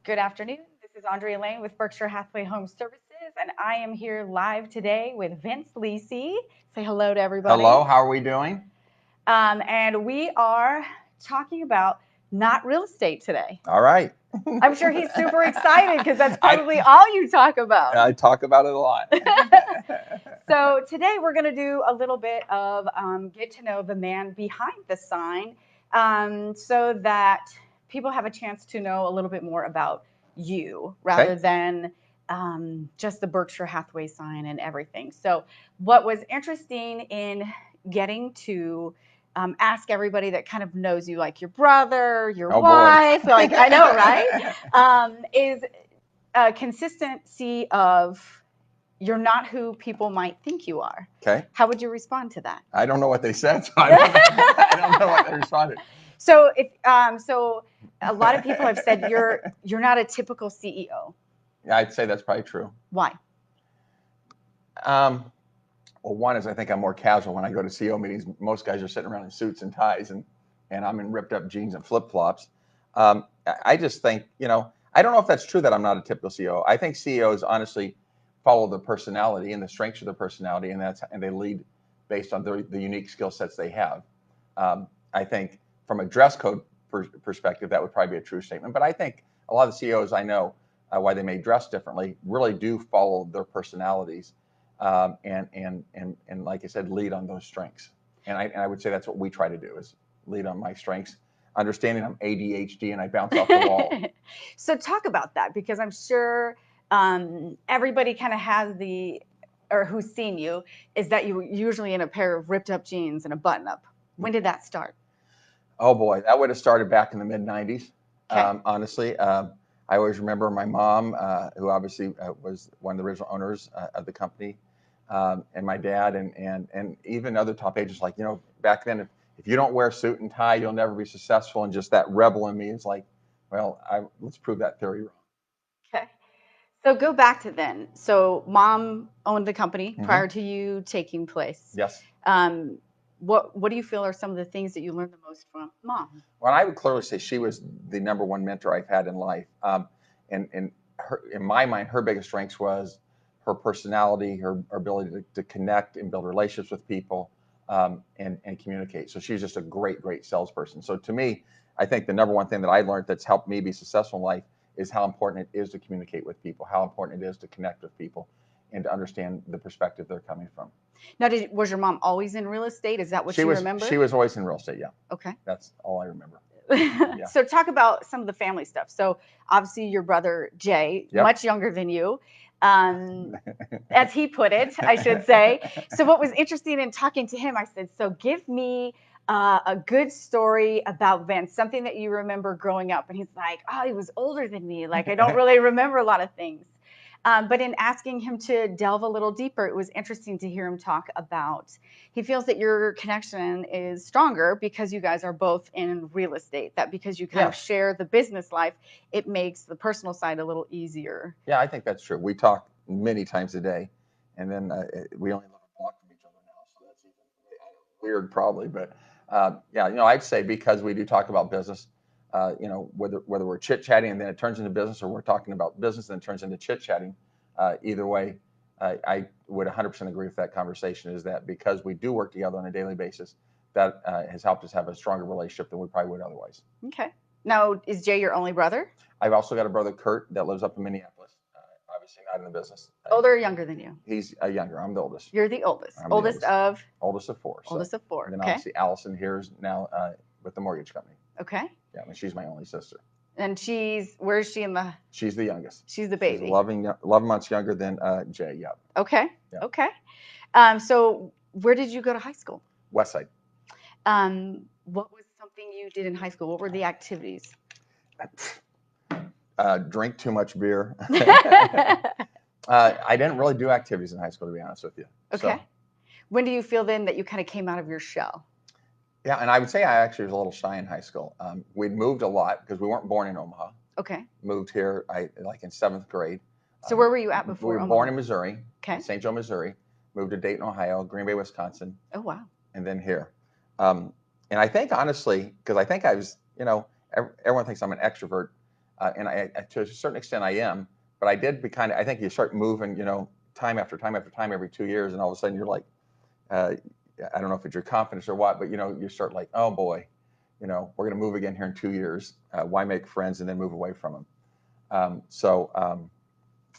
Good afternoon. This is Andrea Lane with Berkshire Hathaway Home Services, and I am here live today with Vince Leisey. Say hello to everybody. Hello, how are we doing? And we are talking about not real estate today. All right. I'm sure he's super excited because that's probably all you talk about. I talk about it a lot. So today we're going to do a little bit of get to know the man behind the sign, so that people have a chance to know a little bit more about you rather than just the Berkshire Hathaway sign and everything. So what was interesting in getting to ask everybody that kind of knows you, like your brother, your wife, like I know, right? Is a consistency of you're not who people might think you are. Okay. How would you respond to that? I don't know what they said, so I don't know what they responded. So if so a lot of people have said you're not a typical CEO. Yeah, I'd say that's probably true. Why? Well, one is I think I'm more casual when I go to CEO meetings. Most guys are sitting around in suits and ties, and I'm in ripped up jeans and flip flops. I just think, I don't know if that's true that I'm not a typical CEO. I think CEOs honestly follow the personality and the strengths of their personality, and they lead based on the unique skill sets they have. I think from a dress code perspective, that would probably be a true statement. But I think a lot of the CEOs I know, why they may dress differently, really do follow their personalities, and like I said, lead on those strengths. And I would say that's what we try to do, is lead on my strengths, understanding I'm ADHD and I bounce off the wall. So talk about that, because I'm sure everybody kind of has or who's seen you, is that you were usually in a pair of ripped up jeans and a button up. When did that start? Oh boy, that would have started back in the mid 90s. Honestly, I always remember my mom, who obviously was one of the original owners of the company, and my dad, and even other top agents, like, back then, if you don't wear a suit and tie, you'll never be successful. And just that rebel in me is like, well, let's prove that theory wrong. Okay. So go back to then. So mom owned the company prior to you taking place. Yes. What do you feel are some of the things that you learned the most from mom? Well, I would clearly say she was the number one mentor I've had in life. And in my mind, her biggest strengths was her personality, her ability to connect and build relationships with people, and communicate. So she's just a great, great salesperson. So to me, I think the number one thing that I learned that's helped me be successful in life is how important it is to communicate with people, how important it is to connect with people, and to understand the perspective they're coming from. Now, was your mom always in real estate? Is that what you remember? She was always in real estate, yeah. Okay. That's all I remember. Yeah. So talk about some of the family stuff. So obviously your brother, Jay, much younger than you, as he put it, I should say. So what was interesting in talking to him, I said, so give me a good story about Vince, something that you remember growing up. And he's like, oh, he was older than me. Like, I don't really remember a lot of things. But in asking him to delve a little deeper, it was interesting to hear him talk about, he feels that your connection is stronger because you guys are both in real estate, that because you kind of share the business life, it makes the personal side a little easier. Yeah, I think that's true. We talk many times a day, and then we only live a block from each other now, so that's even weird probably. But yeah, I'd say because we do talk about business, whether we're chit-chatting and then it turns into business, or we're talking about business and it turns into chit-chatting, either way, I would 100% agree with that conversation, is that because we do work together on a daily basis, that has helped us have a stronger relationship than we probably would otherwise. Okay. Now, is Jay your only brother? I've also got a brother, Kurt, that lives up in Minneapolis, obviously not in the business. Older or younger than you? He's younger. I'm the oldest. You're the oldest. Oldest of? Oldest of four. Oldest of four. And then obviously Allison here is now with the mortgage company. Okay. Yeah, I mean, she's my only sister. And where is she in the? She's the youngest. She's the baby. She's 11 months younger than Jay. Yep. Okay. Yep. Okay. So where did you go to high school? Westside. What was something you did in high school? What were the activities? Drink too much beer. I didn't really do activities in high school, to be honest with you. Okay. So, when do you feel then that you kind of came out of your shell? Yeah, and I would say I actually was a little shy in high school. We'd moved a lot because we weren't born in Omaha. Okay. Moved here like in 7th grade. So where were you at before? We were Omaha? born in Missouri. Okay. St. Joe, Missouri. Moved to Dayton, Ohio, Green Bay, Wisconsin. Oh, wow. And then here. And I think honestly, because I think I was, everyone thinks I'm an extrovert. and to a certain extent I am, but I did be I think you start moving, time after time after time every 2 years, and all of a sudden you're like, uh, I don't know if it's your confidence or what, but you start like, oh boy, we're going to move again here in 2 years. Why make friends and then move away from them?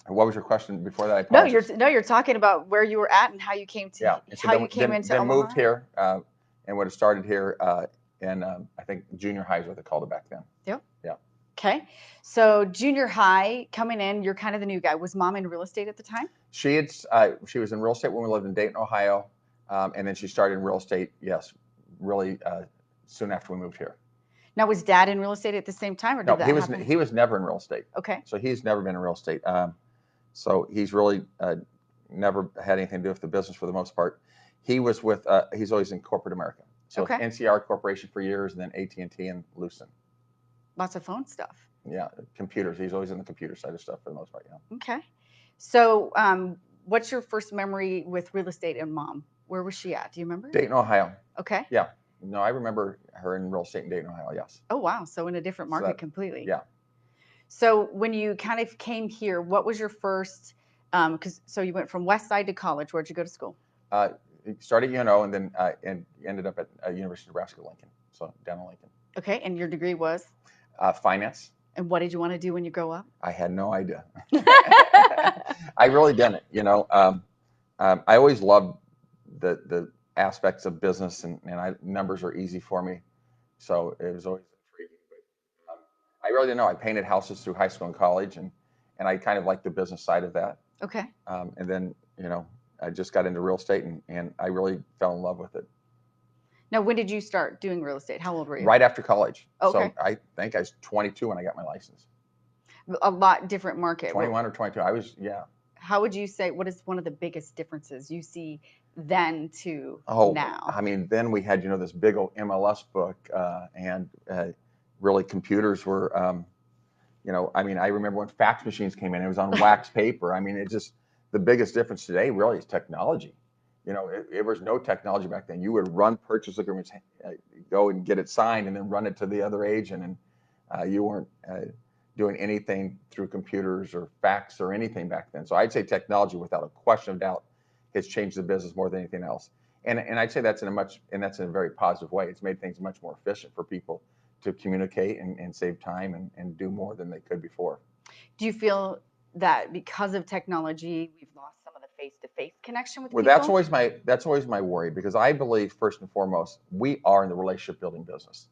What was your question before that? I apologize. You're talking about where you were at and how you came to And so you came into then Omaha. moved here, and would have started here in I think junior high is what they called it back then. Yep. Yeah. Okay. So junior high, coming in, you're kind of the new guy. Was mom in real estate at the time? She was in real estate when we lived in Dayton, Ohio, and then she started in real estate. Yes, really soon after we moved here. Now, was dad in real estate at the same time, or did No, that happen? he was never in real estate. Okay. So he's never been in real estate. So he's really never had anything to do with the business for the most part. He was with he's always in corporate America. So Okay. NCR Corporation for years, and then AT&T and Lucent. Lots of phone stuff. Yeah, computers. He's always in the computer side of stuff for the most part. Yeah. Okay. So, what's your first memory with real estate and mom? Where was she at? Do you remember? Dayton, Ohio. Okay. Yeah. No, I remember her in real estate in Dayton, Ohio. Yes. Oh wow! So in a different market completely. Yeah. So when you kind of came here, what was your first? So you went from West Side to college. Where'd you go to school? Started at UNO and then and ended up at University of Nebraska-Lincoln. So down in Lincoln. Okay, and your degree was? Finance. And what did you want to do when you grow up? I had no idea. I really didn't. I always loved the aspects of business, and numbers are easy for me, so it was always intriguing. But I really didn't know. I painted houses through high school and college, and I kind of liked the business side of that. Okay. And then I just got into real estate, and I really fell in love with it. Now, when did you start doing real estate? How old were you? Right after college. Okay. So I think I was 22 when I got my license. A lot different market. 21 or 22. I was, yeah. How would you say, what is one of the biggest differences you see then to now? I mean, then we had, this big old MLS book, and really computers were, I mean, I remember when fax machines came in, it was on wax paper. I mean, the biggest difference today really is technology. It was no technology back then. You would run purchase agreements, go and get it signed, and then run it to the other agent, and you weren't doing anything through computers or fax or anything back then. So I'd say technology, without a question of doubt, has changed the business more than anything else. And I'd say that's in a very positive way. It's made things much more efficient for people to communicate and save time and do more than they could before. Do you feel that because of technology, we've lost some of the face-to-face connection with people? Well, that's always my worry, because I believe first and foremost we are in the relationship building business,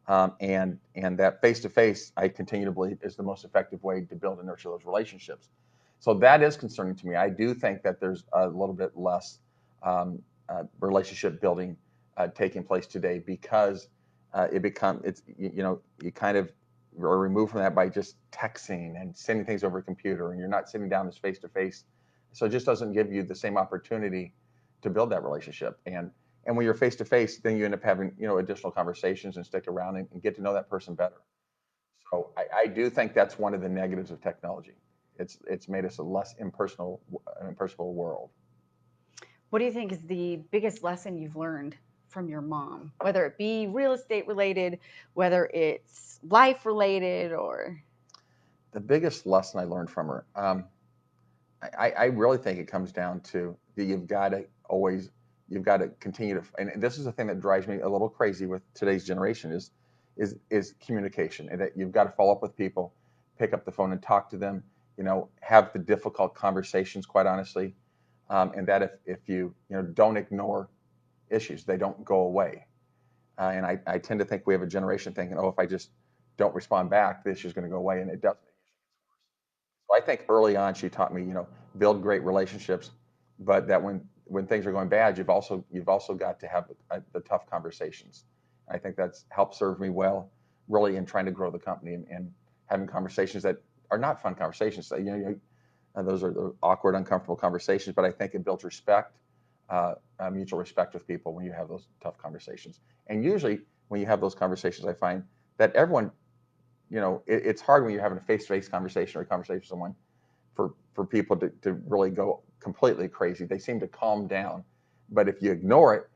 and that face-to-face, I continue to believe, is the most effective way to build and nurture those relationships. So that is concerning to me. I do think that there's a little bit less relationship building taking place today, because you kind of are removed from that by just texting and sending things over a computer, and you're not sitting down as face to face. So it just doesn't give you the same opportunity to build that relationship. And when you're face to face, then you end up having additional conversations and stick around and get to know that person better. So I do think that's one of the negatives of technology. It's made us a less impersonal world. What do you think is the biggest lesson you've learned from your mom, whether it be real estate related, whether it's life related, or? The biggest lesson I learned from her, I really think it comes down to that you've got to continue to, and this is the thing that drives me a little crazy with today's generation is communication, and that you've got to follow up with people, pick up the phone and talk to them, have the difficult conversations, quite honestly, and that if you don't ignore issues, they don't go away. And I tend to think we have a generation thinking, oh, if I just don't respond back, the issue's going to go away, and it doesn't. So I think early on she taught me, build great relationships, but that when things are going bad, you've also got to have the tough conversations. I think that's helped serve me well, really, in trying to grow the company and having conversations that are not fun conversations. Those are the awkward, uncomfortable conversations, but I think it builds respect, mutual respect with people when you have those tough conversations. And usually when you have those conversations, I find that everyone, it's hard when you're having a face-to-face conversation or a conversation with someone for people to really go completely crazy. They seem to calm down. But if you ignore it,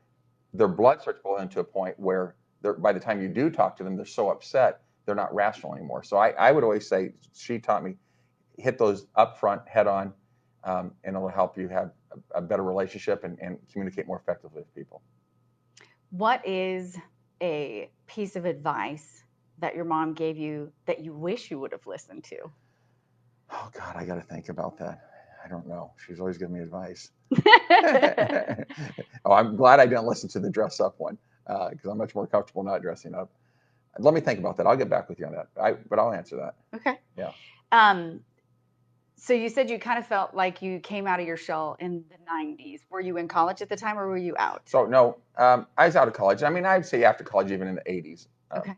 their blood starts boiling to a point where by the time you do talk to them, they're so upset they're not rational anymore. So I would always say, she taught me, hit those up front head on, and it'll help you have a better relationship and communicate more effectively with people. What is a piece of advice that your mom gave you that you wish you would have listened to? Oh God, I got to think about that. I don't know. She's always giving me advice. Oh, I'm glad I didn't listen to the dress up one, because I'm much more comfortable not dressing up. Let me think about that. I'll get back with you on that. But I'll answer that. Okay. Yeah. So you said you kind of felt like you came out of your shell in the 90s. Were you in college at the time, or were you out? So no, I was out of college. I mean, I'd say after college, even in the 80s. Okay.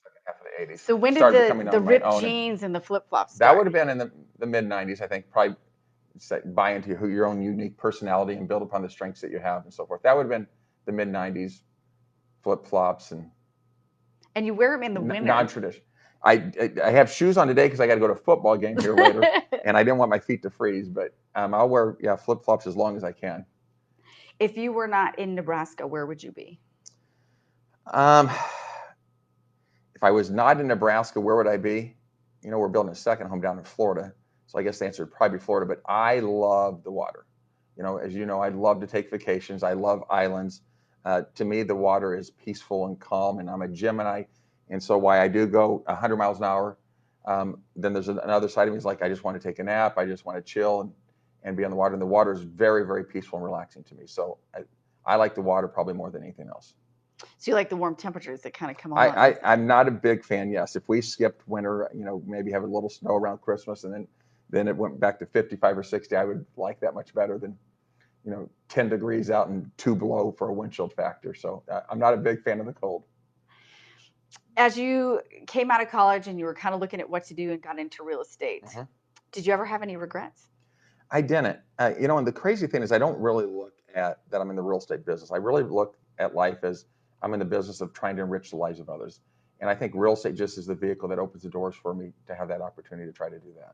Second half of the 80s. So when did Started becoming the on my ripped own. jeans and the flip flops That start? would have been in the mid 90s, I think. Probably buy into your own unique personality and build upon the strengths that you have and so forth. That would have been the mid 90s, flip flops And you wear them in the winter. non-traditional. I have shoes on today because I got to go to a football game here later, and I didn't want my feet to freeze. But I'll wear flip flops as long as I can. If you were not in Nebraska, where would you be? If I was not in Nebraska, where would I be? You know, we're building a second home down in Florida, so I guess the answer would probably be Florida. But I love the water. You know, as you know, I love to take vacations. I love islands. To me, the water is peaceful and calm, and I'm a Gemini. And so why I do go 100 miles an hour, then there's another side of me is like, I just want to take a nap. I just want to chill and be on the water. And the water is very, very peaceful and relaxing to me. So I like the water probably more than anything else. So you like the warm temperatures that kind of come along? I'm not a big fan. Yes, if we skipped winter, you know, maybe have a little snow around Christmas, and then it went back to 55 or 60, I would like that much better than, you know, 10 degrees out and 2 below for a wind chill factor. So I'm not a big fan of the cold. As you came out of college and you were kind of looking at what to do and got into real estate, did you ever have any regrets? I didn't. You know, and the crazy thing is I don't really look at that I'm in the real estate business. I really look at life as I'm in the business of trying to enrich the lives of others. And I think real estate just is the vehicle that opens the doors for me to have that opportunity to try to do that.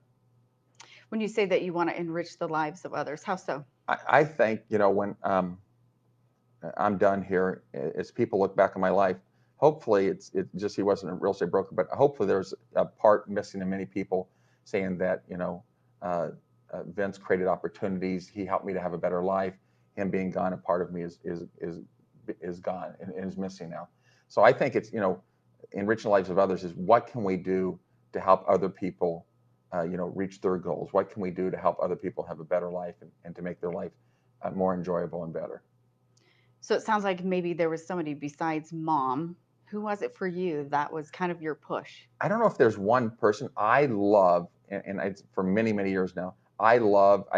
When you say that you want to enrich the lives of others, how so? I think, you know, when I'm done here, as people look back on my life, hopefully it's just he wasn't a real estate broker, but hopefully there's a part missing in many people saying that, you know, Vince created opportunities. He helped me to have a better life. Him being gone, a part of me is gone and is missing now. So I think it's, you know, enriching the lives of others is what can we do to help other people, you know, reach their goals? What can we do to help other people have a better life and to make their life more enjoyable and better? So it sounds like maybe there was somebody besides mom. Who was it for you that was kind of your push? I don't know if there's one person I love, and it's for many, many years now. I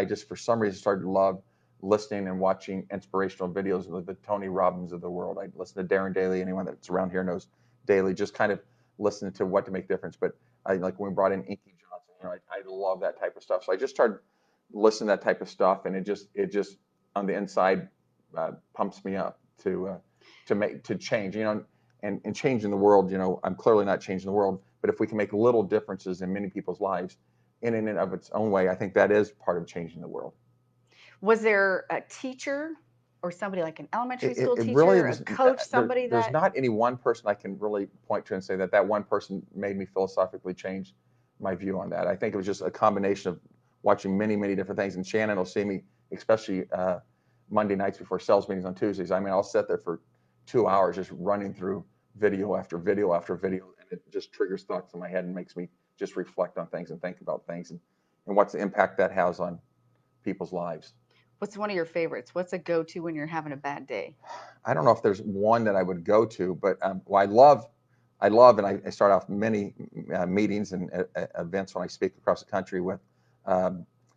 just for some reason started to love listening and watching inspirational videos of the Tony Robbins of the world. I listen to Darren Daly. Anyone that's around here knows Daly. Just kind of listening to what to make difference. But I like when we brought in Inky Johnson. You know, I love that type of stuff. So I just started listening to that type of stuff, and it just on the inside pumps me up to change. You know. And changing the world, you know, I'm clearly not changing the world, but if we can make little differences in many people's lives in and of its own way, I think that is part of changing the world. Was there a teacher or somebody like an elementary school teacher, really a coach, somebody there's not any one person I can really point to and say that one person made me philosophically change my view on that. I think it was just a combination of watching many, many different things. And Shannon will see me, especially Monday nights before sales meetings on Tuesdays. I mean, I'll sit there for 2 hours just running through video after video after video, and it just triggers thoughts in my head and makes me just reflect on things and think about things and what's the impact that has on people's lives. What's one of your favorites? What's a go-to when you're having a bad day? I don't know if there's one that I would go to, but well, I love, and I start off many meetings and events when I speak across the country with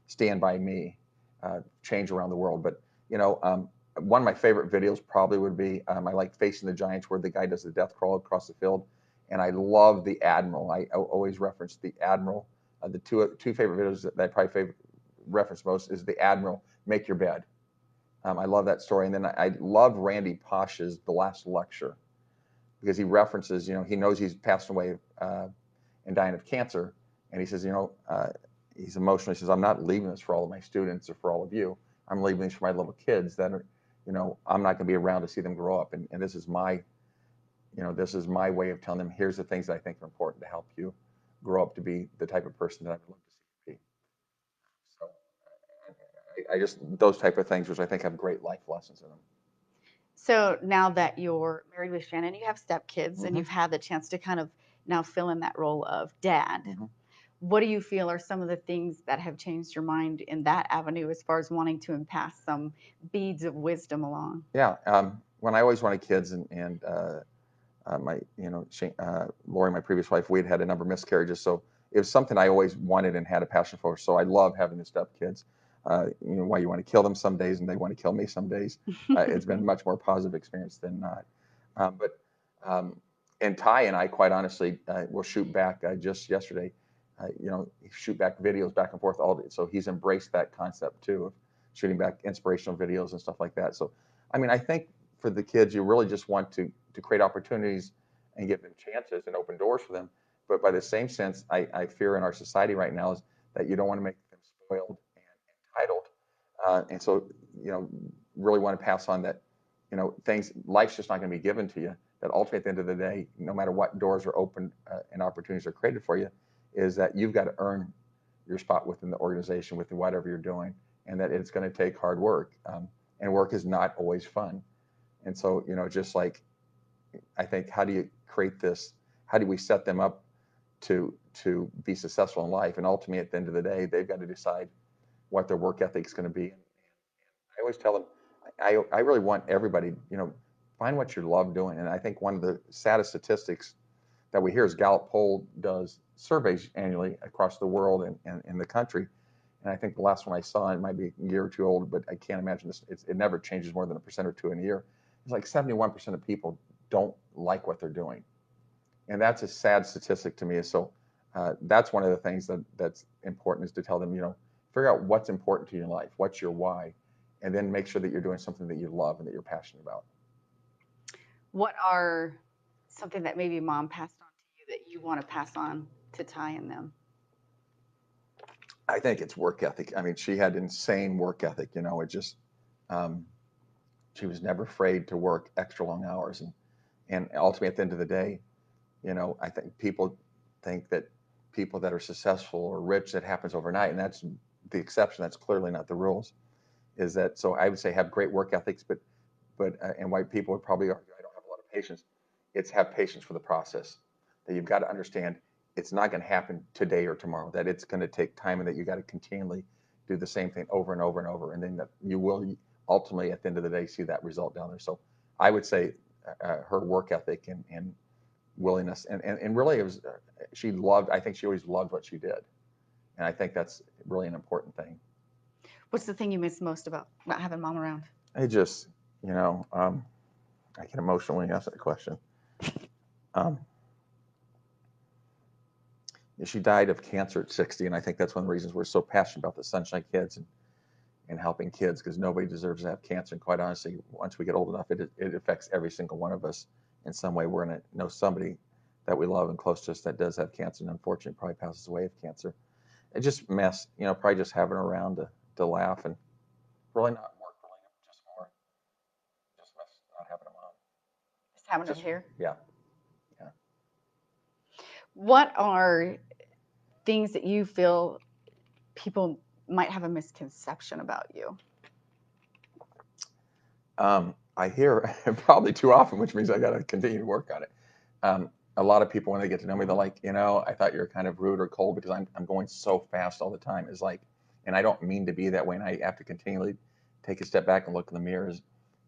Stand By Me, Change Around the World. But, you know, one of my favorite videos probably would be I like Facing the Giants, where the guy does the death crawl across the field. And I love the Admiral. I always reference the Admiral. The two favorite videos that I probably reference most is the Admiral, Make Your Bed. I love that story. And then I love Randy Posh's The Last Lecture, because he references, you know, he knows he's passed away and dying of cancer. And he says, you know, he's emotional. He says, I'm not leaving this for all of my students or for all of you. I'm leaving this for my little kids that are, you know, I'm not going to be around to see them grow up. And this is my, this is my way of telling them, here's the things that I think are important to help you grow up to be the type of person that I would love to see you be. So I just, those type of things, which I think have great life lessons in them. So now that you're married with Shannon, you have stepkids, and you've had the chance to kind of now fill in that role of dad. What do you feel are some of the things that have changed your mind in that avenue as far as wanting to pass some beads of wisdom along? Yeah. When I always wanted kids, and my, Lori, my previous wife, we'd had a number of miscarriages, so it was something I always wanted and had a passion for. So I love having the stepkids. Why you want to kill them some days and they want to kill me some days. It's been a much more positive experience than not. And Ty and I, quite honestly, will shoot back just yesterday. Shoot back videos back and forth all day. So he's embraced that concept too, of shooting back inspirational videos and stuff like that. So, I mean, I think for the kids, you really just want to create opportunities and give them chances and open doors for them. But by the same sense, I fear in our society right now is that you don't want to make them spoiled and entitled. And so, really want to pass on that, things, life's just not going to be given to you. That ultimately at the end of the day, no matter what doors are open and opportunities are created for you, is that you've got to earn your spot within the organization, within whatever you're doing, and that it's going to take hard work. And work is not always fun. And so, just like, I think, how do you create this? How do we set them up to be successful in life? And ultimately, at the end of the day, they've got to decide what their work ethic is going to be. And I always tell them, I really want everybody, find what you love doing. And I think one of the saddest statistics that we hear is Gallup poll does surveys annually across the world and in the country. And I think the last one I saw, it might be a year or two old, but I can't imagine this. It never changes more than 1% or 2% in a year. It's like 71% of people don't like what they're doing. And that's a sad statistic to me. So that's one of the things that's important, is to tell them, figure out what's important to you in life, what's your why, and then make sure that you're doing something that you love and that you're passionate about. What are something that maybe mom passed on to you that you want to pass on to Ty and them? I think it's work ethic. I mean, she had insane work ethic. It just, she was never afraid to work extra long hours. And ultimately, at the end of the day, I think people think that people that are successful or rich, that happens overnight. And that's the exception. That's clearly not the rules. Is that, so I would say have great work ethics, but and white people would probably argue I don't have a lot of patience. It's have patience for the process. That you've got to understand it's not going to happen today or tomorrow. That it's going to take time, and that you got to continually do the same thing over and over and over, and then that you will ultimately at the end of the day see that result down there. So I would say her work ethic and willingness, and really it was, she loved. I think she always loved what she did, and I think that's really an important thing. What's the thing you miss most about not having mom around? I just, I get emotional when you ask that question. She died of cancer at 60, and I think that's one of the reasons we're so passionate about the Sunshine Kids and helping kids, because nobody deserves to have cancer. And quite honestly, once we get old enough, it affects every single one of us in some way. We're going to know somebody that we love and close to us that does have cancer, and unfortunately probably passes away of cancer. It just mess, probably just having her around to laugh, and really not work related, just more, just mess not having them on. Just having them here? Yeah. What are things that you feel people might have a misconception about you? I hear probably too often, which means I got to continue to work on it. A lot of people, when they get to know me, they're like, I thought you were kind of rude or cold because I'm going so fast all the time. It's like, and I don't mean to be that way. And I have to continually take a step back and look in the mirrors.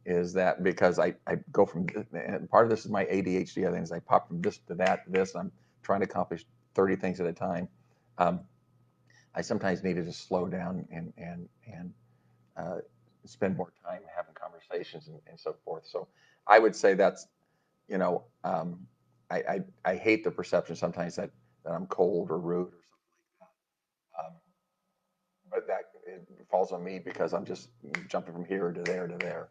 Is that because I go from, and part of this is my ADHD, I think, is I pop from this to that to this. And I'm trying to accomplish 30 things at a time. I sometimes need to just slow down and spend more time having conversations and so forth. So I would say that's, I hate the perception sometimes that I'm cold or rude or something like that. But that it falls on me because I'm just jumping from here to there to there.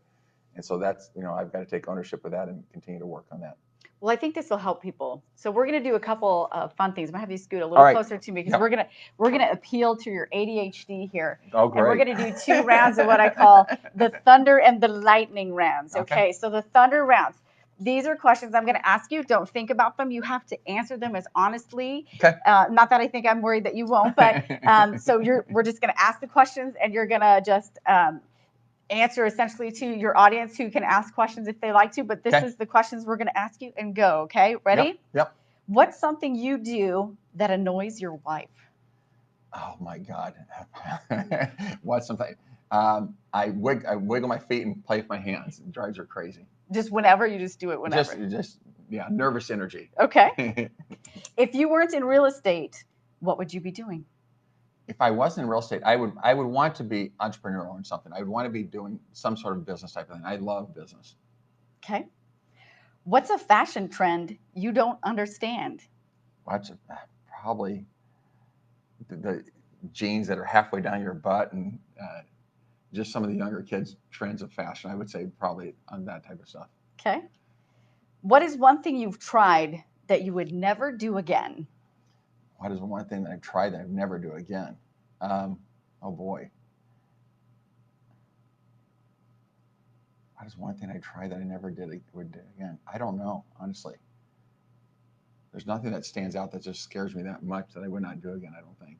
And so that's, I've got to take ownership of that and continue to work on that. Well, I think this will help people. So we're going to do a couple of fun things. I'm going to have you scoot a little closer to me because we're going to appeal to your ADHD here. Oh, great. And we're going to do 2 rounds of what I call the thunder and the lightning rounds. Okay. So the thunder rounds. These are questions I'm going to ask you. Don't think about them. You have to answer them as honestly. Okay. Not that I think I'm worried that you won't, but so we're just going to ask the questions, and you're going to just answer essentially to your audience, who can ask questions if they like to. But this is the questions we're going to ask you, and go. Okay, ready? Yep. What's something you do that annoys your wife? Oh my God. What's something? I wiggle my feet and play with my hands. It drives her crazy. Just whenever? You just do it whenever? Just yeah, nervous energy. Okay. If you weren't in real estate, what would you be doing? If I wasn't in real estate, I would want to be entrepreneurial or something. I would want to be doing some sort of business type of thing. I love business. Okay. What's a fashion trend you don't understand? Probably the jeans that are halfway down your butt, and just some of the younger kids' trends of fashion. I would say probably on that type of stuff. Okay. What is one thing you've tried that you would never do again? What is one thing that I've tried that I'd never do again? Oh boy. What is one thing I tried that I never would do again? I don't know, honestly. There's nothing that stands out that just scares me that much that I would not do again, I don't think.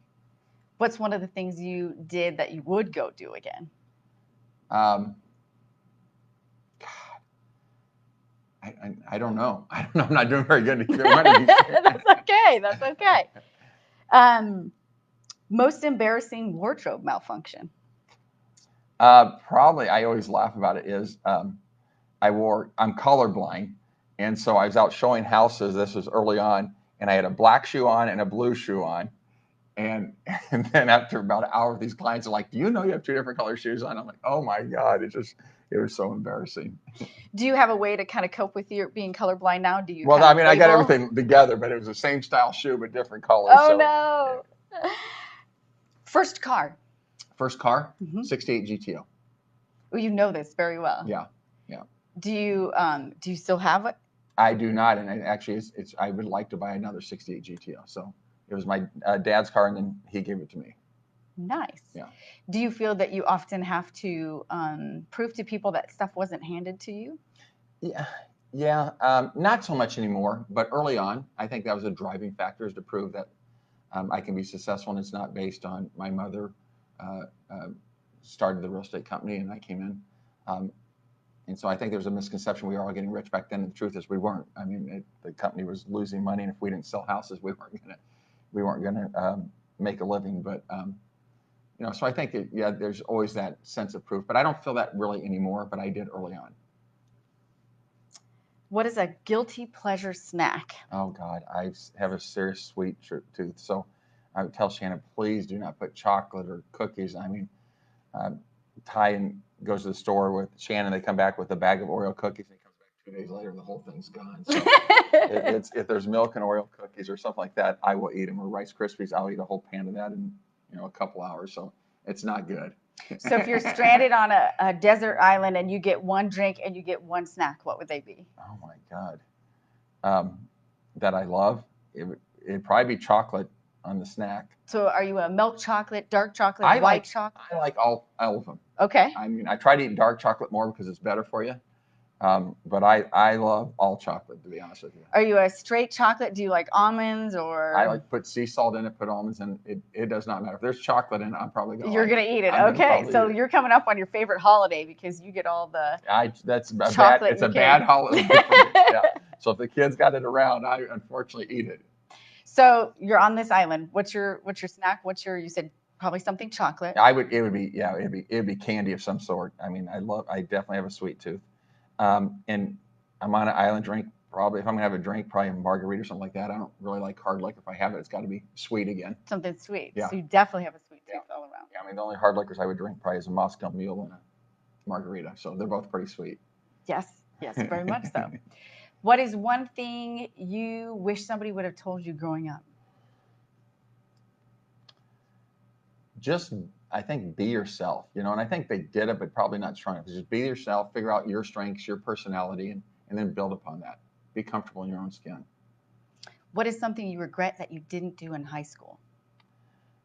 What's one of the things you did that you would go do again? God, I don't know. I don't know. I'm not doing very good to keep it running. That's okay. That's okay. Most embarrassing wardrobe malfunction? Probably, I always laugh about it, is I'm colorblind. And so I was out showing houses. This was early on. And I had a black shoe on and a blue shoe on. And then after about an hour, these clients are like, "Do you know you have two different color shoes on?" I'm like, "Oh my God." It was so embarrassing. Do you have a way to kind of cope with your being colorblind now? Do you? Well, I mean, I got everything together, but it was the same style shoe, but different colors. Oh, so, no. Yeah. First car? 68 GTO. Oh, you know this very well. Yeah. Do you still have it? I do not, and I would like to buy another 68 GTO. So it was my dad's car, and then he gave it to me. Nice. Yeah. Do you feel that you often have to prove to people that stuff wasn't handed to you? Yeah. Not so much anymore, but early on, I think that was a driving factor, is to prove that I can be successful, and it's not based on my mother started the real estate company and I came in. And so I think there was a misconception we were all getting rich back then, and the truth is we weren't. I mean, the company was losing money, and if we didn't sell houses, we weren't gonna make a living. But so I think there's always that sense of proof. But I don't feel that really anymore. But I did early on. What is a guilty pleasure snack? Oh God, I have a serious sweet tooth, so I would tell Shannon, please do not put chocolate or cookies. I mean, Ty goes to the store with Shannon. They come back with a bag of Oreo cookies. And he comes back 2 days later, and the whole thing's gone. So if there's milk and Oreo cookies or something like that, I will eat them. Or Rice Krispies, I'll eat a whole pan of that in a couple hours. So it's not good. So if you're stranded on a desert island and you get one drink and you get one snack, what would they be? Oh my God, that I love, it'd probably be chocolate on the snack. So are you a milk chocolate, dark chocolate, white chocolate? I like all of them. Okay. I mean, I try to eat dark chocolate more because it's better for you. But I love all chocolate, to be honest with you. Are you a straight chocolate? Do you like almonds or? I like to put sea salt in it, put almonds in it. It does not matter. If there's chocolate in it, I'm probably going to You're going to eat it. Okay. So you're coming up on your favorite holiday because you get all the that's a chocolate. It's a bad holiday. Yeah. So if the kids got it around, I unfortunately eat it. So you're on this island. What's your snack? You said probably something chocolate. It'd be candy of some sort. I mean, I definitely have a sweet tooth. And I'm on an island, drink probably, if I'm gonna have a drink, probably a margarita or something like that. I don't really like hard liquor. If I have it, it's got to be sweet again. Something sweet. Yeah. So you definitely have a sweet tooth all around. Yeah, I mean, the only hard liquors I would drink probably is a Moscow Mule and a margarita. So they're both pretty sweet. Yes, very much so. What is one thing you wish somebody would have told you growing up? Just, I think, be yourself, and I think they did it, but probably not strong enough. Just be yourself, figure out your strengths, your personality, and then build upon that. Be comfortable in your own skin. What is something you regret that you didn't do in high school?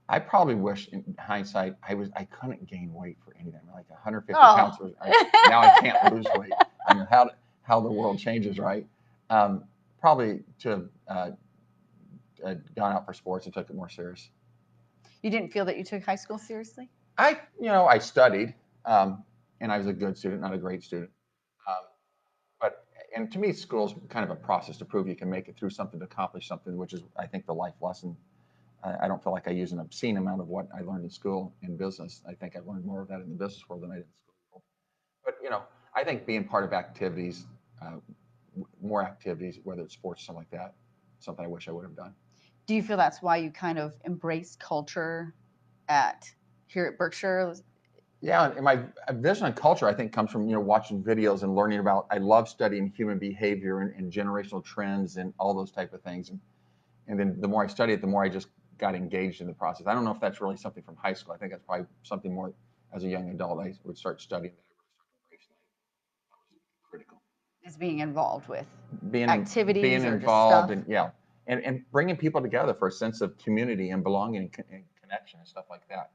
I probably wish, in hindsight, I couldn't gain weight for anything. Like 150 pounds. Now I can't lose weight. I mean, how how the world changes, right? Probably to have gone out for sports and took it more serious. You didn't feel that you took high school seriously? I studied, and I was a good student, not a great student. Um, and to me, school's kind of a process to prove you can make it through something to accomplish something, which is, I think, the life lesson. I don't feel like I use an obscene amount of what I learned in school in business. I think I've learned more of that in the business world than I did in school. But I think being part of activities, more activities, whether it's sports or something like that, something I wish I would have done. Do you feel that's why you kind of embrace culture here at Berkshire? Yeah, and my vision on culture, I think, comes from watching videos and learning about. I love studying human behavior and generational trends and all those type of things. And then the more I study it, the more I just got engaged in the process. I don't know if that's really something from high school. I think that's probably something more as a young adult. I would start studying that. I really started embracing it. That was critical. Is being involved with Being activities or involved just stuff. And bringing people together for a sense of community and belonging and connection and stuff like that.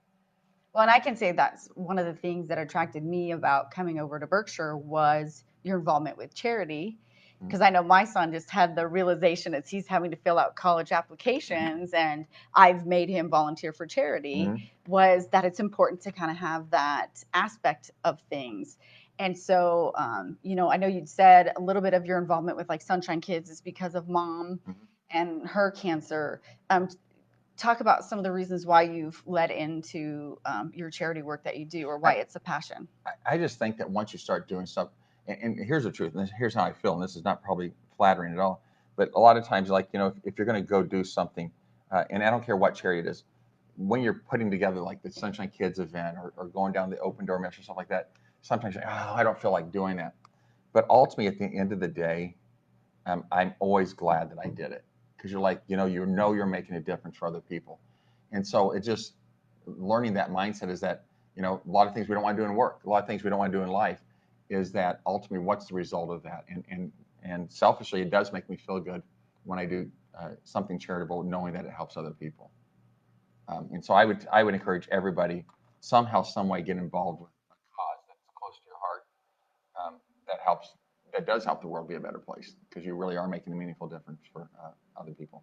Well, and I can say that's one of the things that attracted me about coming over to Berkshire was your involvement with charity. Because I know my son just had the realization as he's having to fill out college applications and I've made him volunteer for charity, was that it's important to kind of have that aspect of things. And so, I know you'd said a little bit of your involvement with like Sunshine Kids is because of mom and her cancer. Talk about some of the reasons why you've led into your charity work that you do, or why it's a passion. I just think that once you start doing stuff, and here's the truth, and here's how I feel, and this is not probably flattering at all, but a lot of times, like, if you're going to go do something, and I don't care what charity it is, when you're putting together like the Sunshine Kids event or going down the open door mission or stuff like that, sometimes you're like, oh, I don't feel like doing that. But ultimately, at the end of the day, I'm always glad that I did it, because you're like, you're making a difference for other people. And so it just, learning that mindset is that, a lot of things we don't want to do in work, a lot of things we don't want to do in life, is that ultimately what's the result of that? And selfishly, it does make me feel good when I do something charitable, knowing that it helps other people. And so I would encourage everybody somehow, some way, get involved with a cause that's close to your heart, that does help the world be a better place, because you really are making a meaningful difference for other people.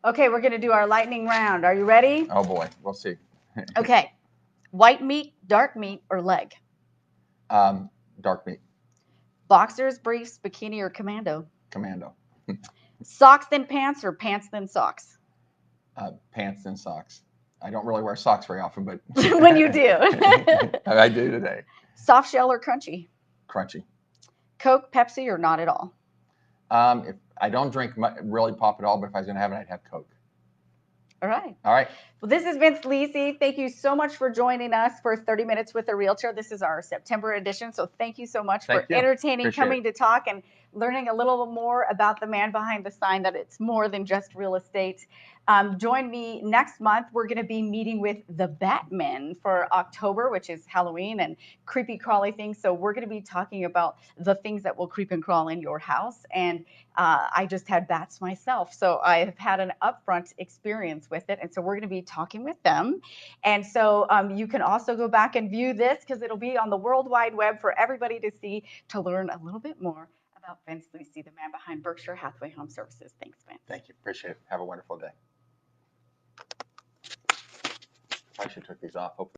Okay, we're going to do our lightning round. Are you ready? Oh boy, we'll see. Okay, white meat, dark meat, or leg? Dark meat. Boxers, briefs, bikini, or commando? Commando. Socks then pants or pants then socks? Pants and socks. I don't really wear socks very often, but when you do. I do today. Soft shell or crunchy? Crunchy. Coke, Pepsi, or not at all? If I don't drink really pop at all, but if I was going to have it, I'd have Coke. All right. All right. Well, this is Vince Leisey. Thank you so much for joining us for 30 Minutes with a Realtor. This is our September edition, so thank you so much for entertaining, coming to talk and learning a little more about the man behind the sign, that it's more than just real estate. Join me next month. We're going to be meeting with the Batman for October, which is Halloween and creepy crawly things. So we're going to be talking about the things that will creep and crawl in your house. And I just had bats myself, so I have had an upfront experience with it. And so we're going to be talking with them. And so you can also go back and view this, because it'll be on the World Wide Web for everybody to see, to learn a little bit more about Vince Leisey, the man behind Berkshire Hathaway Home Services. Thanks, Vince. Thank you. Appreciate it. Have a wonderful day. I should have took these off. Hopefully